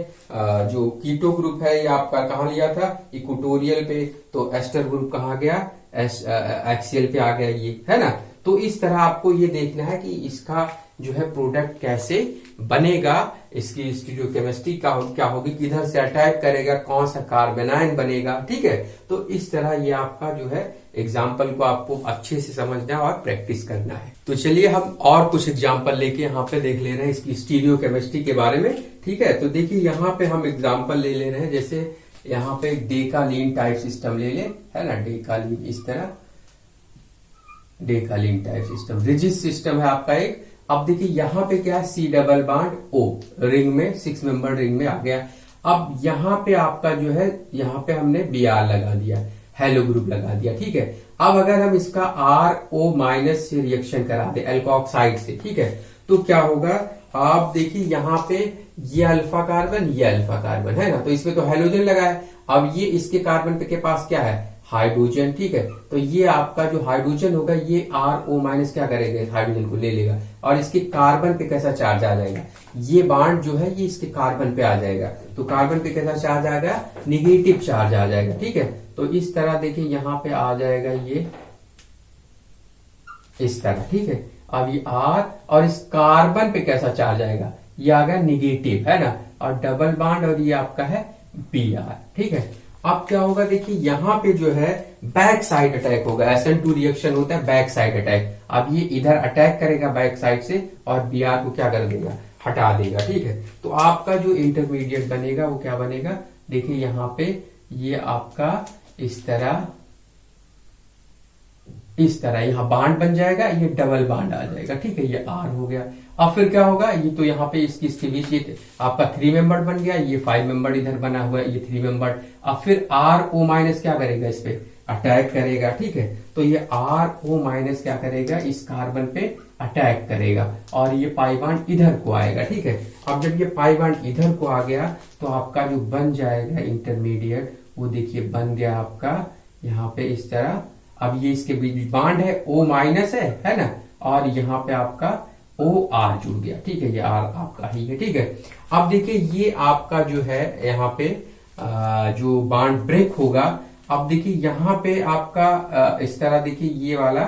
जो कीटो ग्रुप है ये आपका कहाँ लिया था, इक्वेटोरियल पे, तो एस्टर ग्रुप कहाँ गया, HCl पे आ गया, ये है ना। तो इस तरह आपको ये देखना है कि इसका जो है प्रोडक्ट कैसे बनेगा, इसकी जो केमिस्ट्री का क्या होगी, किधर से अटैक करेगा, कौन सा कार्बेनाइन बनेगा। ठीक है, तो इस तरह ये आपका जो है एग्जाम्पल को आपको अच्छे से समझना और प्रैक्टिस करना है। तो चलिए हम और कुछ एग्जाम्पल लेके यहाँ पे देख ले रहे हैं इसकी स्टीरियो केमिस्ट्री के बारे में। ठीक है, तो देखिए यहाँ पे हम एग्जाम्पल ले रहे हैं, जैसे यहाँ पे डेकालीन टाइप सिस्टम ले ले, है ना, डेकालीन, इस तरह डेकालीन टाइप सिस्टम, रिजिड सिस्टम है आपका एक। अब देखिए यहाँ पे क्या है, C double bond O ring में, 6 मेंबर रिंग में आ गया। अब यहाँ पे आपका जो है, यहाँ पे हमने Br लगा दिया, हेलो ग्रुप लगा दिया। ठीक है, अब अगर हम इसका RO माइनस से रिएक्शन करा दे एल्कोक्साइड से, ठीक है, तो क्या होगा, आप देखिए यहाँ पे ये अल्फा कार्बन, ये अल्फा कार्बन है ना, तो इसमें तो हेलोजन लगा है। अब ये इसके कार्बन के पास क्या है, हाइड्रोजन। ठीक है, तो ये आपका जो हाइड्रोजन होगा ये RO माइनस क्या करेगा, हाइड्रोजन को ले लेगा, और इसके कार्बन पे कैसा चार्ज आ जाएगा, ये बांड जो है ये इसके कार्बन पे आ जाएगा, तो कार्बन पे कैसा चार्ज आ जाएगा, निगेटिव चार्ज आ जाएगा। ठीक है, तो इस तरह देखिए यहाँ पे आ जाएगा ये इस तरह। ठीक है, अब ये R, और इस कार्बन पे कैसा चार्ज आएगा, ये आ गया निगेटिव, है ना, और डबल बॉन्ड, और ये आपका है Br। ठीक है, अब क्या होगा, देखिए यहाँ पे जो है बैक साइड अटैक होगा, SN2 रिएक्शन होता है बैक साइड अटैक। अब ये इधर अटैक करेगा बैक साइड से, और Br को क्या कर देगा, हटा देगा। ठीक है, तो आपका जो इंटरमीडिएट बनेगा वो क्या बनेगा, देखिए यहाँ पे ये आपका इस तरह यहाँ बांड बन जाएगा, ये डबल बांड आ जाएगा। ठीक है, ये R हो गया। अब फिर क्या होगा, ये तो यहाँ पे इसके बीच ये आपका 3 मेंबर बन गया, ये 5 मेंबर इधर बना हुआ है, ये 3 मेंबर। अब फिर RO माइनस क्या करेगा, इस पे अटैक करेगा। ठीक है, तो ये RO माइनस क्या करेगा, इस कार्बन पे अटैक करेगा, और ये पाई बांड इधर को आएगा। ठीक है, अब जब ये पाई बांड इधर को आ गया तो आपका जो बन जाएगा इंटरमीडिएट, वो देखिए बन गया आपका यहाँ पे इस तरह। अब ये इसके बीच बांड है, O माइनस है ना, और यहाँ पे आपका OR जुड़ गया। ठीक है, ये R आपका ही है। ठीक है, अब देखिए ये आपका जो है यहाँ पे जो बांड ब्रेक होगा, अब देखिए यहाँ पे आपका इस तरह देखिए ये वाला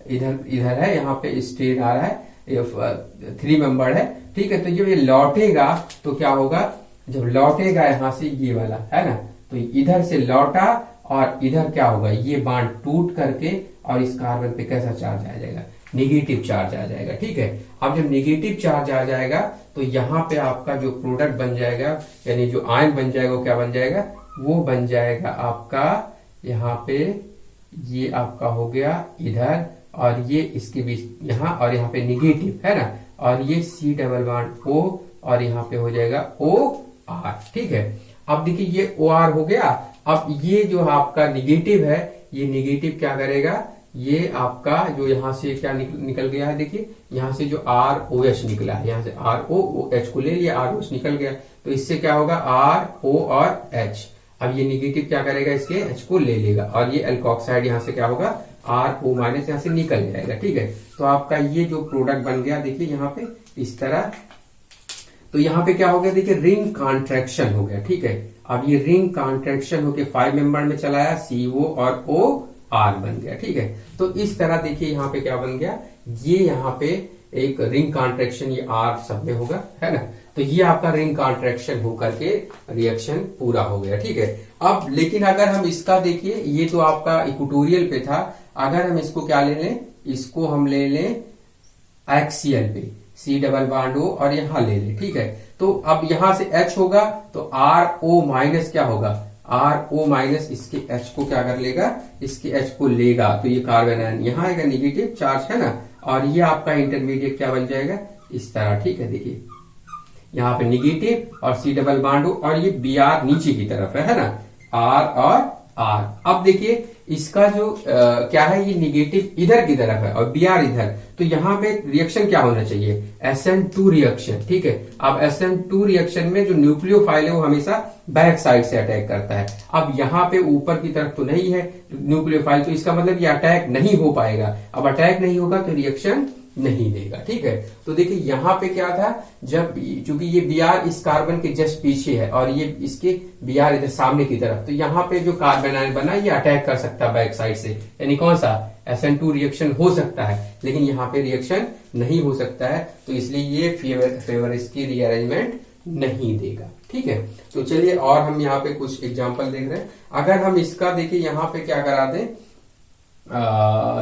इधर है, यहाँ पे स्ट्रेन आ रहा है, 3 मेंबर है। ठीक है, तो जब ये लौटेगा तो क्या होगा, जब लौटेगा यहाँ से ये वाला है ना, तो इधर से लौटा, और इधर क्या होगा, ये बांड टूट करके, और इस कार्बन पे कैसा चार्ज आ जाएगा, निगेटिव चार्ज आ जाएगा। ठीक है, अब जब निगेटिव चार्ज आ जाएगा तो यहाँ पे आपका जो प्रोडक्ट बन जाएगा, यानी जो आयन बन जाएगा वो क्या बन जाएगा, वो बन जाएगा आपका यहाँ पे ये आपका हो गया इधर, और ये इसके बीच यहाँ, और यहाँ पे निगेटिव है ना, और ये C डबल बॉन्ड O, और यहाँ पे हो जाएगा OR। ठीक है, अब देखिए ये OR हो गया। अब ये जो आपका निगेटिव है, ये निगेटिव क्या करेगा, ये आपका जो यहाँ से क्या निकल गया है, देखिए यहाँ से जो ROH निकला है, यहाँ से ROH को ले लिया, ROH निकल गया, तो इससे क्या होगा, RO और H। अब ये निगेटिव क्या करेगा, इसके H को ले लेगा, और ये एल्कोक्साइड यहाँ से क्या होगा, RO माइनस यहाँ से निकल जाएगा। ठीक है, तो आपका ये जो प्रोडक्ट बन गया, देखिए यहाँ पे इस तरह। तो यहाँ पे क्या हो गया, देखिए रिंग कॉन्ट्रैक्शन हो गया, ठीक है। अब ये रिंग कॉन्ट्रैक्शन होके 5 मेंबर में चला आया, CO और OR बन गया, ठीक है। तो इस तरह देखिए यहाँ पे क्या बन गया, ये यहाँ पे एक रिंग कॉन्ट्रैक्शन, ये R सब में होगा, है ना। तो ये आपका रिंग कॉन्ट्रैक्शन होकर के रिएक्शन पूरा हो गया, ठीक है। अब लेकिन अगर हम इसका देखिए, ये तो आपका इक्वेटोरियल पे था, अगर हम इसको क्या ले लें, इसको हम ले लें एक्सियल पे, C डबल बॉन्ड O और यहां ले लें, ठीक है। तो अब यहां से H होगा तो RO माइनस क्या होगा, RO माइनस इसके H को क्या कर लेगा, इसके H को लेगा, तो ये कार्बन आयन यहां आएगा, निगेटिव चार्ज है ना, और ये आपका इंटरमीडिएट क्या बन जाएगा, इस तरह, ठीक है। देखिए यहाँ पे निगेटिव और C डबल बॉन्ड O और ये Br नीचे की तरफ है ना, R और R। अब देखिए इसका जो क्या है, ये निगेटिव इधर की तरफ है और Br इधर, तो यहाँ पे रिएक्शन क्या होना चाहिए, SN2 रिएक्शन, ठीक है। अब SN2 रिएक्शन में जो न्यूक्लियोफाइल है वो हमेशा बैक साइड से अटैक करता है। अब यहाँ पे ऊपर की तरफ तो नहीं है न्यूक्लियोफाइल, तो इसका मतलब ये अटैक नहीं हो पाएगा। अब अटैक नहीं होगा तो रिएक्शन नहीं देगा, ठीक है। तो देखिए यहाँ पे क्या था, जब चूंकि ये Br इस कार्बन के जस्ट पीछे है और ये इसके Br इधर सामने की तरफ, तो यहाँ पे जो कार्बन आयन बना ये अटैक कर सकता है बैक साइड से, यानी कौन सा SN2 रिएक्शन हो सकता है, लेकिन यहाँ पे रिएक्शन नहीं हो सकता है, तो इसलिए ये फेवर इसकी रीअरेंजमेंट नहीं देगा, ठीक है। तो चलिए और हम यहाँ पे कुछ एग्जाम्पल देख रहे हैं। अगर हम इसका देखिए यहाँ पे क्या करा दें,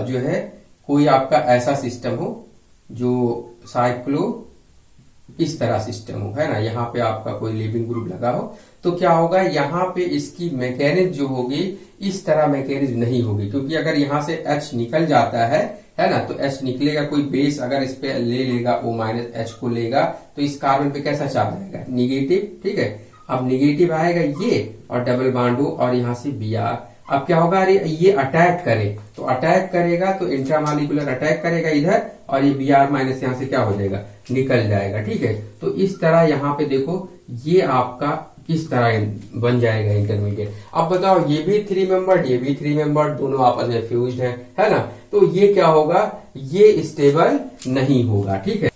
जो है कोई आपका ऐसा सिस्टम हो जो साइक्लो इस तरह सिस्टम हो, है ना, यहाँ पे आपका कोई लिविंग ग्रुप लगा हो, तो क्या होगा, यहाँ पे इसकी मैकेनिज्म जो होगी इस तरह मैकेनिज्म नहीं होगी, क्योंकि अगर यहाँ से H निकल जाता है ना, तो H निकलेगा, कोई बेस अगर इस पे ले लेगा, O माइनस H को लेगा, तो इस कार्बन पे कैसा चार्ज आएगा, निगेटिव, ठीक है। अब निगेटिव आएगा ये और डबल बॉन्ड O और यहाँ से Br। अब क्या होगा, अरे ये अटैक करे, तो अटैक करेगा तो इंट्रामॉलिक्यूलर अटैक करेगा इधर, और ये Br माइनस यहाँ से क्या हो जाएगा, निकल जाएगा, ठीक है। तो इस तरह यहाँ पे देखो ये आपका इस तरह बन जाएगा इंटरमीडिएट। अब बताओ ये भी 3 मेंबर्ड, ये भी 3 मेंबर्ड, दोनों आपस में फ्यूज्ड है ना, तो ये क्या होगा, ये स्टेबल नहीं होगा, ठीक है।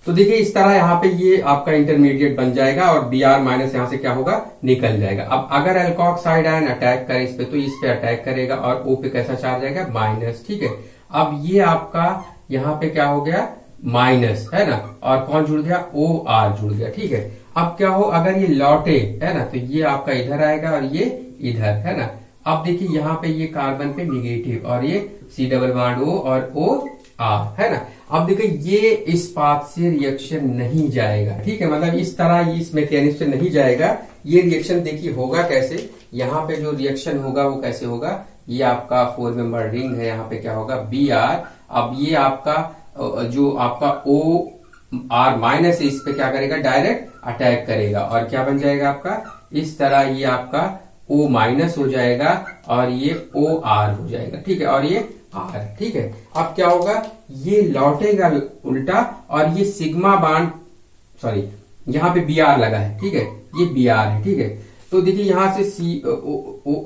तो देखिए इस तरह यहाँ पे ये आपका इंटरमीडिएट बन जाएगा और Br माइनस यहाँ से क्या होगा, निकल जाएगा। अब अगर एल्कोक्साइड आयन अटैक करे इस पे, तो इस पे अटैक करेगा और O पे कैसा चार्ज आएगा, माइनस, ठीक है। अब ये आपका यहाँ पे क्या हो गया, माइनस, है ना, और कौन जुड़ गया, OR जुड़ गया, ठीक है। अब क्या हो, अगर ये लौटे, है ना, तो ये आपका इधर आएगा और ये इधर, है ना। अब देखिए यहाँ पे ये कार्बन पे निगेटिव और ये C डबल बॉन्ड O और OR, है ना। अब देखिए ये इस पाथ से रिएक्शन नहीं जाएगा, ठीक है, मतलब इस तरह इस मैकेनिज्म से नहीं जाएगा। ये रिएक्शन देखिए होगा कैसे, यहाँ पे जो रिएक्शन होगा वो कैसे होगा, ये आपका 4 मेंबर रिंग है, यहाँ पे क्या होगा, Br। अब ये आपका जो आपका OR माइनस इस पे क्या करेगा, डायरेक्ट अटैक करेगा और क्या बन जाएगा आपका, इस तरह ये आपका O माइनस हो जाएगा और ये OR हो जाएगा, ठीक है, और ये R, ठीक है। अब क्या होगा, ये लौटेगा उल्टा और ये सिग्मा बॉन्ड, सॉरी यहाँ पे Br लगा है, ठीक है, ये Br है, ठीक है। तो देखिए यहाँ से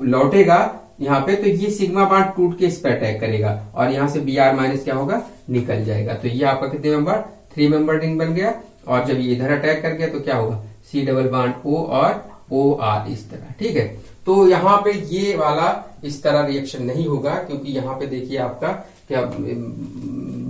लौटेगा यहाँ पे, तो ये सिग्मा बॉन्ड टूट के इस पे अटैक करेगा और यहाँ से Br माइनस क्या होगा, निकल जाएगा। तो ये आपका कितने मेंबर, 3 मेंबर रिंग बन गया। और जब ये इधर अटैक कर गया तो क्या होगा, C डबल बॉन्ड O और OR इस तरह, ठीक है। तो यहाँ पे ये वाला इस तरह रिएक्शन नहीं होगा, क्योंकि यहाँ पे देखिए आपका क्या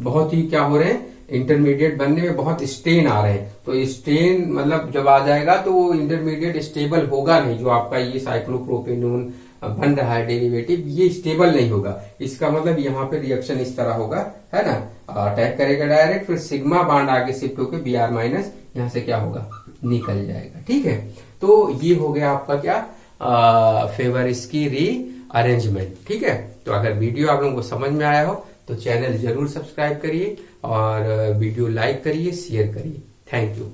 बहुत ही क्या हो रहे हैं, इंटरमीडिएट बनने में बहुत स्ट्रेन आ रहे हैं। तो स्ट्रेन मतलब जब आ जाएगा तो वो इंटरमीडिएट स्टेबल होगा नहीं, जो आपका ये साइक्लोप्रोपेनोन बन रहा है डेरिवेटिव, ये स्टेबल नहीं होगा। इसका मतलब यहाँ पे रिएक्शन इस तरह होगा, है ना, अटैक करेगा डायरेक्ट, फिर सिग्मा बॉन्ड आगे शिफ्ट होकर Br माइनस यहाँ से क्या होगा, निकल जाएगा, ठीक है। तो ये हो गया आपका क्या, फेवर इसकी री अरेंजमेंट, ठीक है। तो अगर वीडियो आप लोगों को समझ में आया हो तो चैनल जरूर सब्सक्राइब करिए और वीडियो लाइक करिए, शेयर करिए। Thank you.